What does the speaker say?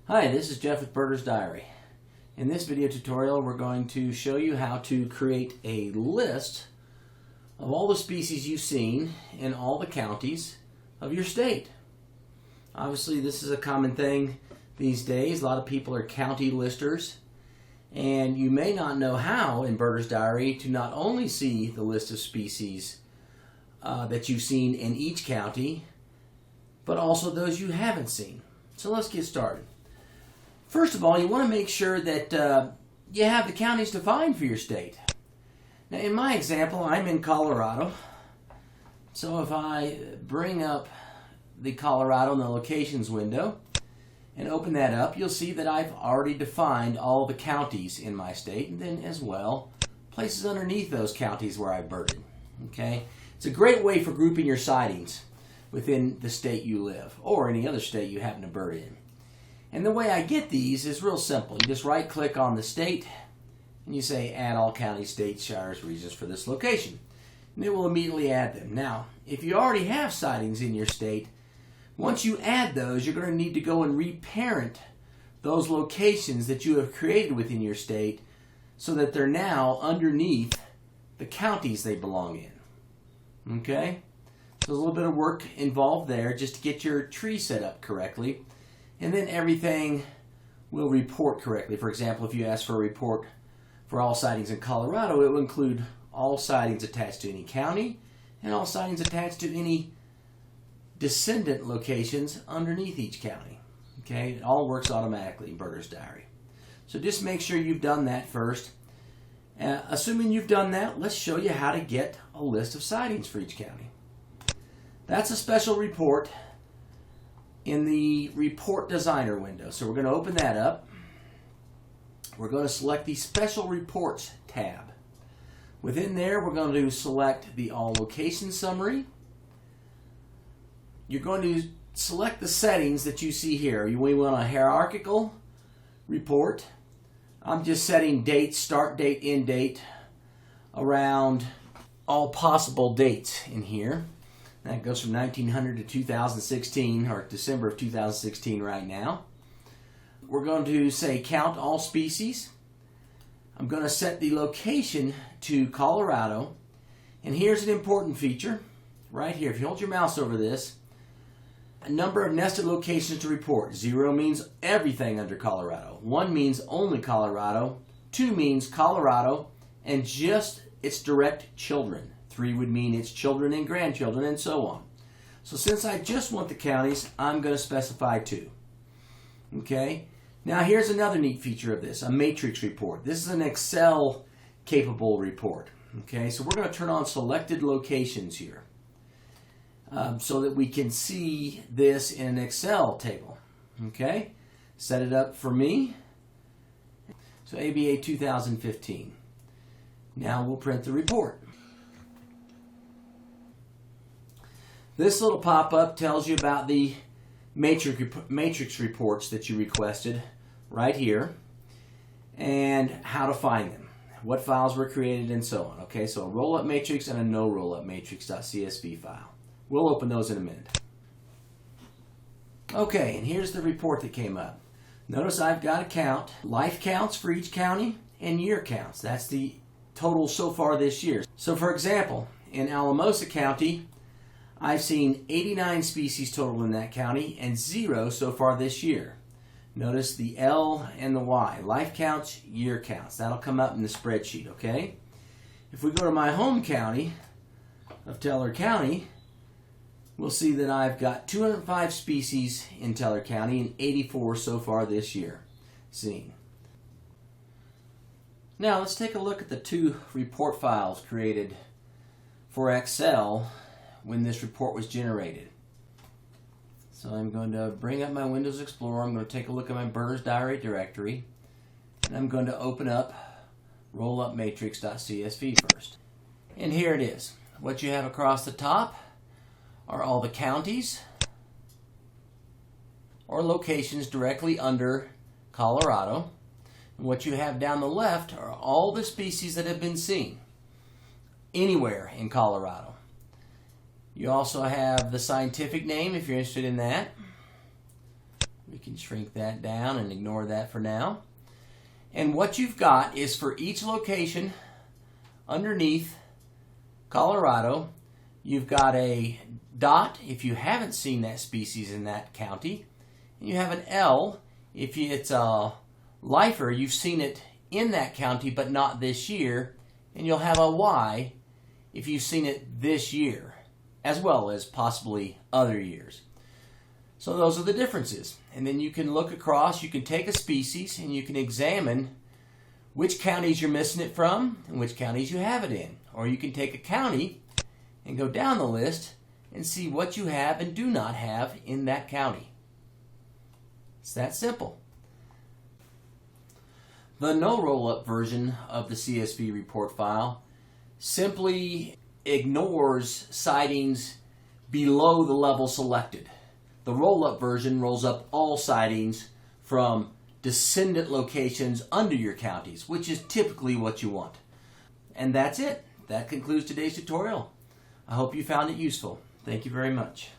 Hi, this is Jeff with Birder's Diary. In this video tutorial, we're going to show you how to create a list of all the species you've seen in all the counties of your state. Obviously, this is a common thing these days. A lot of people are county listers, and you may not know how in Birder's Diary to not only see the list of species that you've seen in each county, but also those you haven't seen. So let's get started. First of all, you want to make sure that you have the counties defined for your state. Now, in my example, I'm in Colorado. So if I bring up the Colorado in the locations window and open that up, you'll see that I've already defined all the counties in my state, and then as well, places underneath those counties where I've birded. Okay? It's a great way for grouping your sightings within the state you live, or any other state you happen to bird in. And the way I get these is real simple. You just right-click on the state, and you say Add All Counties, States, Shires, Regions for this location. And it will immediately add them. Now, if you already have sightings in your state, once you add those, you're going to need to go and reparent those locations that you have created within your state so that they're now underneath the counties they belong in. Okay? So there's a little bit of work involved there just to get your tree set up correctly. And then everything will report correctly. For example, if you ask for a report for all sightings in Colorado, it will include all sightings attached to any county and all sightings attached to any descendant locations underneath each county. Okay, it all works automatically in Birder's Diary. So just make sure you've done that first. Assuming you've done that, let's show you how to get a list of sightings for each county. That's a special report in the Report Designer window. So we're going to open that up. We're going to select the Special Reports tab. Within there, we're going to select the All Location Summary. You're going to select the settings that you see here. We want a hierarchical report. I'm just setting date, start date, end date around all possible dates in here. That goes from 1900 to 2016, or December of 2016 right now. We're going to say count all species. I'm going to set the location to Colorado. And here's an important feature right here. If you hold your mouse over this, a number of nested locations to report. 0 means everything under Colorado. 1 means only Colorado. 2 means Colorado and just its direct children. 3 would mean its children and grandchildren, and so on. So since I just want the counties, I'm going to specify 2. Okay? Now here's another neat feature of this, a matrix report. This is an Excel-capable report. Okay? So we're going to turn on selected locations here so that we can see this in an Excel table. Okay? Set it up for me. So ABA 2015. Now we'll print the report. This little pop-up tells you about the matrix reports that you requested right here and how to find them, what files were created, and so on. Okay, so a roll-up matrix and a no roll-up matrix.csv file. We'll open those in a minute. Okay, and here's the report that came up. Notice I've got a count, life counts for each county, and year counts. That's the total so far this year. So for example, in Alamosa County, I've seen 89 species total in that county and 0 so far this year. Notice the L and the Y, life counts, year counts. That'll come up in the spreadsheet, okay? If we go to my home county of Teller County, we'll see that I've got 205 species in Teller County and 84 so far this year seen. Now let's take a look at the 2 report files created for Excel when this report was generated. So I'm going to bring up my Windows Explorer. I'm going to take a look at my Birder's Diary directory, and I'm going to open up rollupmatrix.csv first. And here it is. What you have across the top are all the counties or locations directly under Colorado. And what you have down the left are all the species that have been seen anywhere in Colorado. You also have the scientific name if you're interested in that. We can shrink that down and ignore that for now. And what you've got is for each location underneath Colorado, you've got a dot if you haven't seen that species in that county. And you have an L if it's a lifer, you've seen it in that county but not this year. And you'll have a Y if you've seen it this year, as well as possibly other years. So those are the differences. And then you can look across, you can take a species and you can examine which counties you're missing it from and which counties you have it in. Or you can take a county and go down the list and see what you have and do not have in that county. It's that simple. The no roll-up version of the CSV report file simply ignores sightings below the level selected. The roll-up version rolls up all sightings from descendant locations under your counties, which is typically what you want. And that's it. That concludes today's tutorial. I hope you found it useful. Thank you very much.